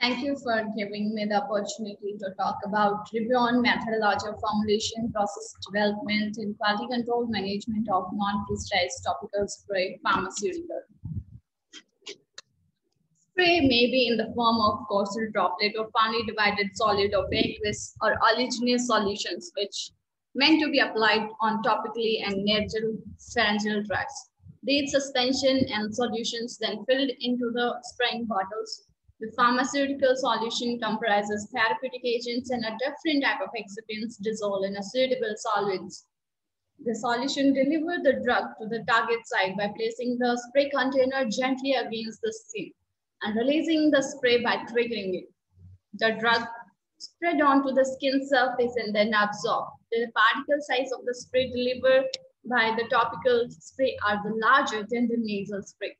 Thank you for giving me the opportunity to talk about review on methodology of formulation, process development, and quality control management of non-prescribed topical spray pharmaceutical. Spray may be in the form of coarser droplet or finely divided solid or aqueous or oleaginous solutions, which meant to be applied on topically and nasal pharyngeal drugs. These suspension and solutions then filled into the spraying bottles. The pharmaceutical solution comprises therapeutic agents and a different type of excipients dissolved in a suitable solvents. The solution delivers the drug to the target site by placing the spray container gently against the skin and releasing the spray by triggering it. The drug spread onto the skin surface and then absorbed. The particle size of the spray delivered by the topical spray are the larger than the nasal spray.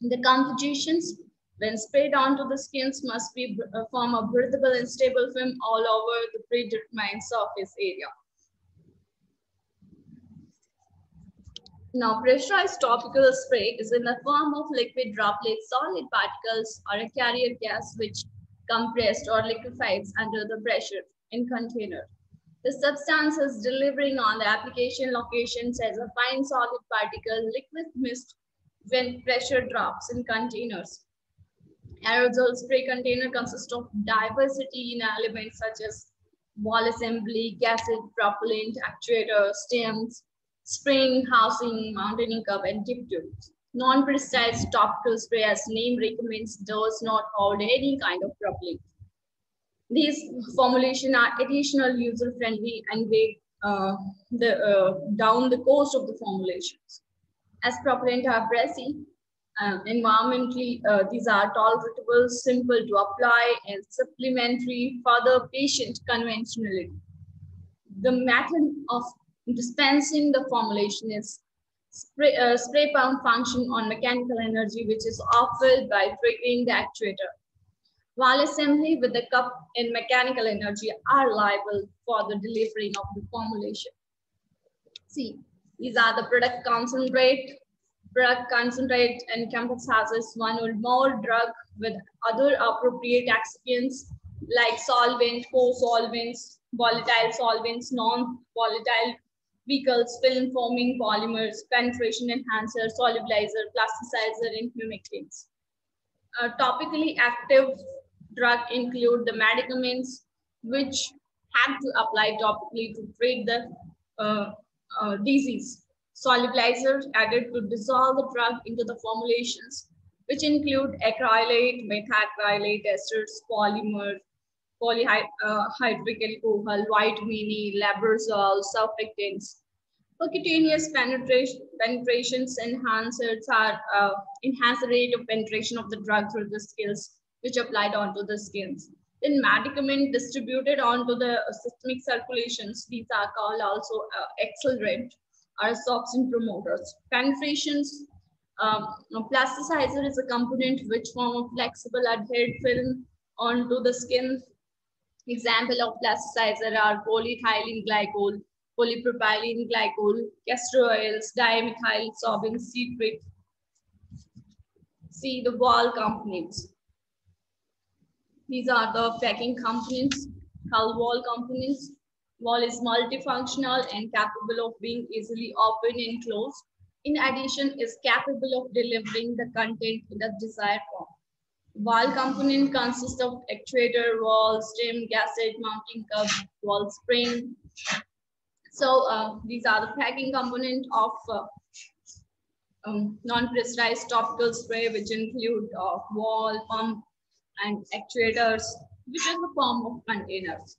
The compositions, when sprayed onto the skins, must be form a breathable and stable film all over the predetermined surface area. Now, pressurized topical spray is in the form of liquid droplets, solid particles, or a carrier gas which compressed or liquefies under the pressure in container. The substance is delivering on the application locations as a fine solid particle, liquid mist when pressure drops in containers. Aerosol spray container consists of diversity in elements such as wall assembly, gasket, propellant, actuator, stems, spring, housing, mountaining cup, and tip tubes. Non-precise topical spray, as name recommends, does not hold any kind of propellant. These formulations are additional user-friendly and weigh down the cost of the formulations. As propellant are breathy, environmentally, these are tolerable, simple to apply, and supplementary for the patient conventionally. The method of dispensing the formulation is spray pump function on mechanical energy, which is offered by triggering the actuator. While assembly with the cup and mechanical energy are liable for the delivering of the formulation. See, these are the product concentrate. Drug concentrate encompasses one or more drug with other appropriate excipients like solvent, co-solvents, volatile solvents, non-volatile vehicles, film forming polymers, penetration enhancer, solubilizer, plasticizer, and humectants. Topically active drug include the medicaments which have to apply topically to treat the disease. Solubilizers added to dissolve the drug into the formulations, which include acrylate, methacrylate esters, polymer, polyhydric alcohol, vitamin labrazole, surfactants. Percutaneous penetrations enhancers are enhance the rate of penetration of the drug through the skills, which applied onto the skins. Then medicament distributed onto the systemic circulations, these are called also accelerant, are toxin promoters. Penetrations, plasticizer is a component which form a flexible adhered film onto the skin. Example of plasticizer are polyethylene glycol, polypropylene glycol, castor oils, dimethyl sorbent citrate. See the wall components. These are the packing components, called wall components. Wall is multifunctional and capable of being easily opened and closed. In addition, is capable of delivering the content in the desired form. Wall component consists of actuator, wall, stem, gasket, mounting cup, wall spring. So these are the packing component of non-pressurized topical spray, which include wall, pump, and actuators, which is the form of containers.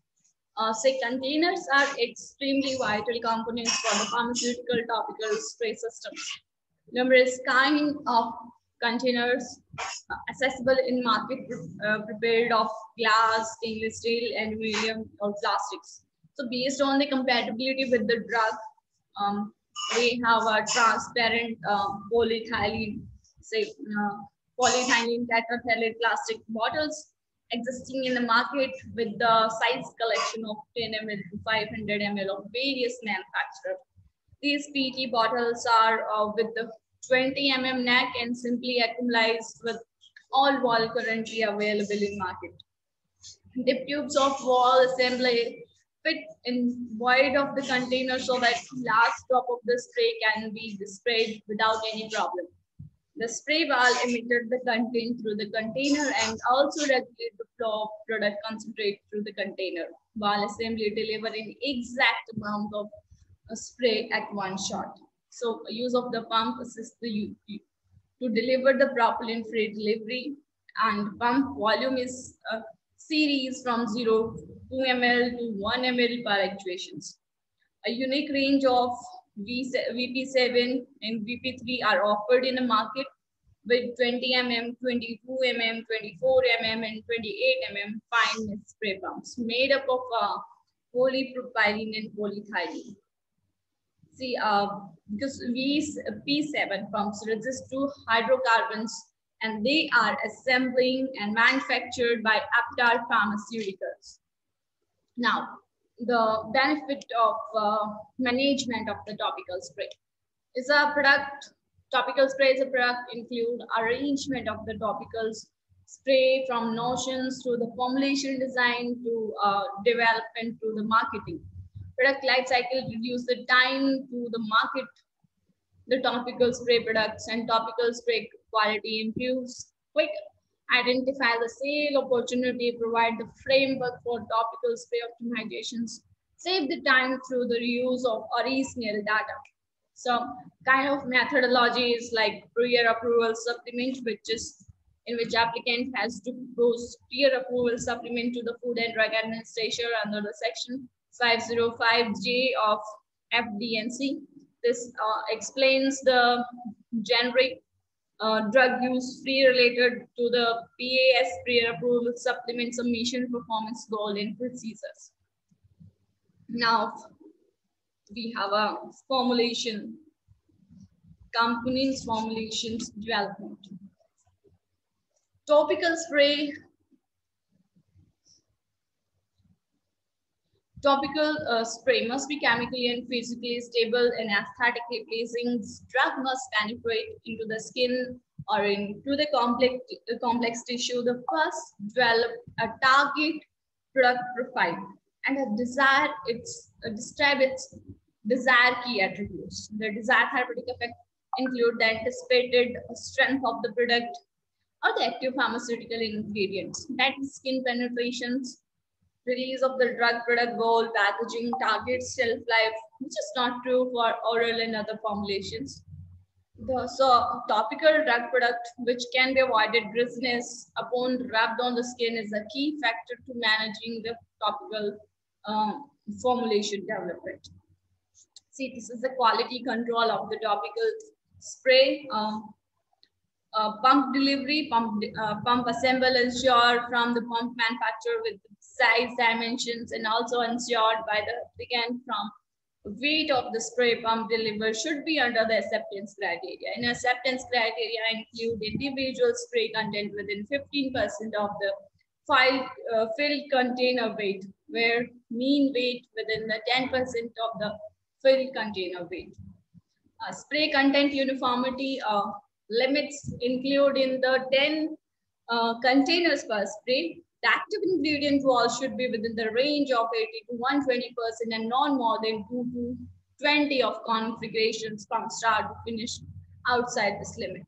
Say containers are extremely vital components for the pharmaceutical topical spray systems. Numerous kind of containers accessible in market prepared of glass, stainless steel, aluminum, or plastics. So based on the compatibility with the drug, we have a transparent polyethylene, say polyethylene tetraphthalate plastic bottles existing in the market with the size collection of 10 ml to 500 ml of various manufacturers. These PET bottles are with the 20 mm neck and simply accumulates with all valve currently available in market. Dip tubes of wall assembly fit in void of the container so that last drop of the spray can be sprayed without any problem. The spray valve emitted the content through the container and also regulate the flow of product concentrate through the container. Valve assembly delivering exact amount of spray at one shot. So use of the pump assists the to deliver the propellant-free delivery, and pump volume is a series from 0 2 ml to 1 ml per actuations. A unique range of VP7 and VP3 are offered in the market with 20 mm, 22 mm, 24 mm, and 28 mm fine spray pumps made up of polypropylene and polyethylene. See, because P7 pumps resist to hydrocarbons and they are assembling and manufactured by Aptar Pharmaceuticals. Now, the benefit of management of the topical spray is a product. Topical spray is a product include arrangement of the topicals spray from notions to the formulation design to development to the marketing. Product life cycle reduce the time to the market the topical spray products, and topical spray quality improves quick identify the sale opportunity, provide the framework for topical spray optimizations, save the time through the reuse of original data. So kind of methodology is like prior approval supplement, which is in which applicant has to post prior approval supplement to the Food and Drug Administration under the section 505J of FDNC. This explains the generic drug use free related to the PAS prior approval supplement submission performance goal and procedures. Now we have a formulation, components formulations development. Topical spray. Topical spray must be chemically and physically stable and aesthetically pleasing. This drug must penetrate into the skin or into the complex tissue. The first develop a target product profile and describe its desired key attributes. The desired therapeutic effect include the anticipated strength of the product or the active pharmaceutical ingredients, that is skin penetrations, release of the drug product goal, packaging, target shelf life, which is not true for oral and other formulations. So topical drug product, which can be avoided dizziness upon rubbed on the skin, is a key factor to managing the topical formulation development. See, this is the quality control of the topical spray. Pump delivery, pump assemble ensured from the pump manufacturer with size, dimensions, and also ensured by the applicant from weight of the spray pump delivered should be under the acceptance criteria. And acceptance criteria include individual spray content within 15% of the filled container weight, where mean weight within the 10% of the filled container weight. Spray content uniformity limits include in the 10 containers per spray. The active ingredient wall should be within the range of 80 to 120% and not more than 2 to 20 of configurations from start to finish outside this limit.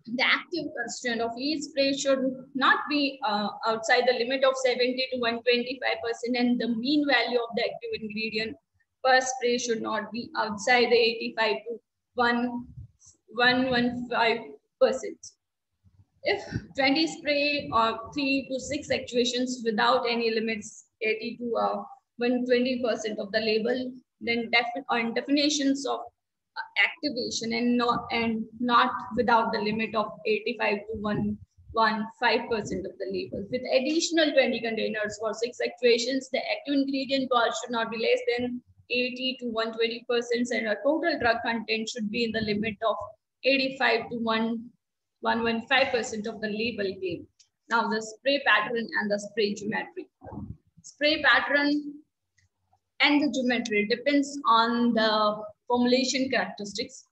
The active constituent of each spray should not be outside the limit of 70 to 125%, and the mean value of the active ingredient per spray should not be outside the 85 to 115%. If 20 spray or 3 to 6 actuations without any limits, 80 to 120% of the label, then definitions of activation and not without the limit of 85 to 115% of the label. With additional 20 containers for 6 actuations, the active ingredient cost should not be less than 80 to 120%, and a total drug content should be in the limit of 85 to 115% of the label claim. Now the spray pattern and the spray geometry. Spray pattern and the geometry depends on the formulation characteristics.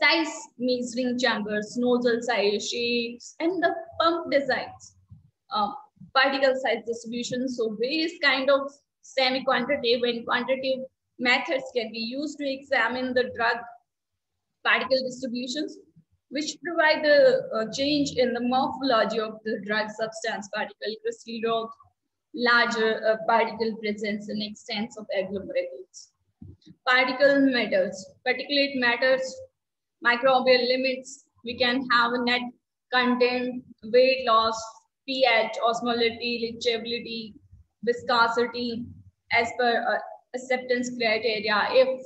size measuring chambers, nozzle size, shapes, and the pump designs, uh, particle size distribution. So various kind of semi-quantitative and quantitative methods can be used to examine the drug particle distributions, which provide the change in the morphology of the drug substance, particle crystal growth, larger particle presence, and extents of agglomerates. Particle matters, particulate matters, microbial limits. We can have a net content, weight loss, pH, osmolality, leachability, viscosity, as per acceptance criteria. If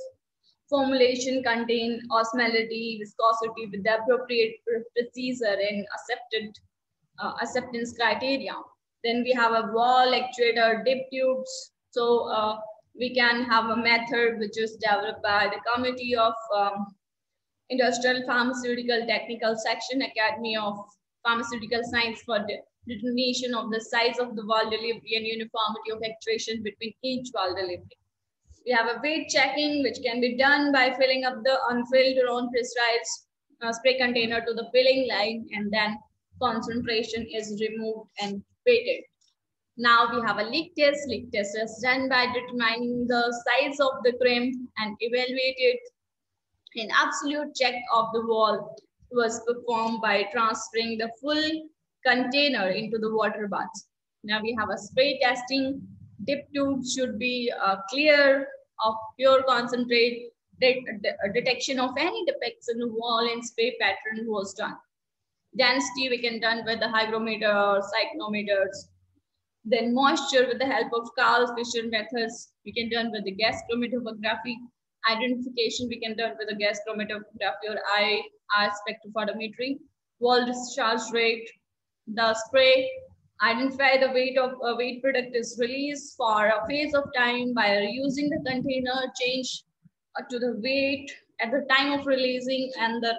formulation contain osmolality, viscosity with the appropriate procedure and accepted acceptance criteria. Then we have a wall actuator, dip tubes. So we can have a method which is developed by the Committee of Industrial Pharmaceutical Technical Section, Academy of Pharmaceutical Science, for determination of the size of the wall delivery and uniformity of actuation between each wall delivery. We have a weight checking, which can be done by filling up the unfilled or unpressurized spray container to the filling line, and then concentration is removed and weighted. Now we have a leak test. Leak test is done by determining the size of the crimp and evaluated. An absolute check of the wall was performed by transferring the full container into the water bath. Now we have a spray testing. Dip tube should be clear of pure concentrate. Detection of any defects in the wall and spray pattern was done. Density we can done with the hygrometer or cyclometers. Then moisture with the help of Karl Fischer methods we can done with the gas chromatography. Identification we can done with the gas chromatography or IR spectrophotometry. Wall discharge rate, the spray. Identify the weight of a weight product is released for a phase of time by using the container. Change to the weight at the time of releasing, and the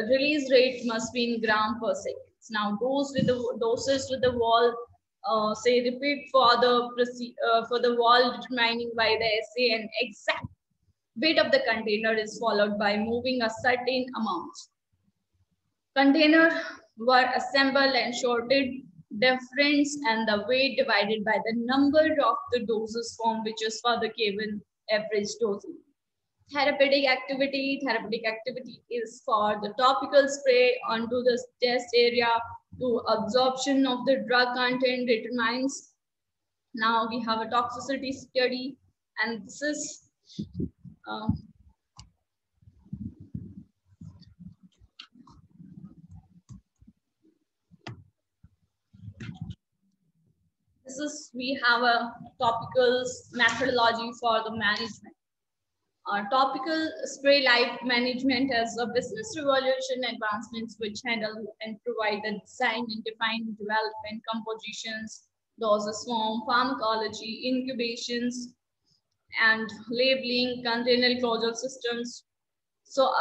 release rate must be in gram per second. Now doses with the wall. Say repeat for the wall, determining by the assay and exact weight of the container is followed by moving a certain amount. Container were assembled and sorted. Difference and the weight divided by the number of the doses form, which is for the given average dosing. Therapeutic activity is for the topical spray onto the test area to absorption of the drug content determines. Now we have a toxicity study, and this is we have a topical methodology for the management. Topical spray life management as a business revolution advancements which handle and provide the design and define development compositions, doses form, pharmacology, incubations, and labeling, container closure systems. So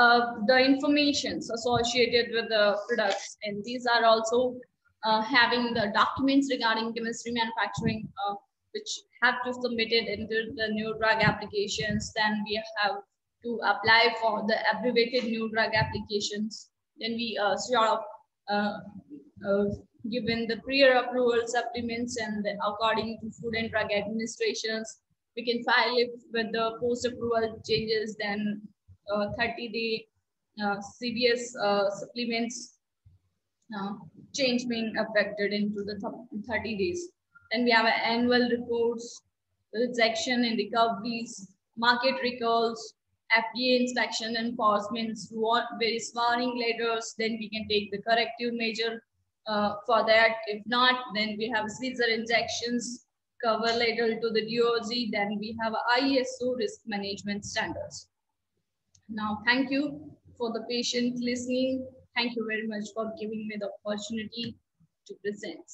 the informations associated with the products, and these are also having the documents regarding chemistry manufacturing, which have to submit it into the new drug applications. Then we have to apply for the abbreviated new drug applications. Then we sort of given the prior approval supplements, and according to Food and Drug Administrations, we can file it with the post-approval changes. Then 30-day CVS supplements change being affected into the 30 days. Then we have annual reports, rejection and recoveries, market recalls, FDA inspection enforcements, various warning letters. Then we can take the corrective measure for that. If not, then we have Caesar injections, cover letter to the DOG. Then we have ISO risk management standards. Now, thank you for the patient listening. Thank you very much for giving me the opportunity to present.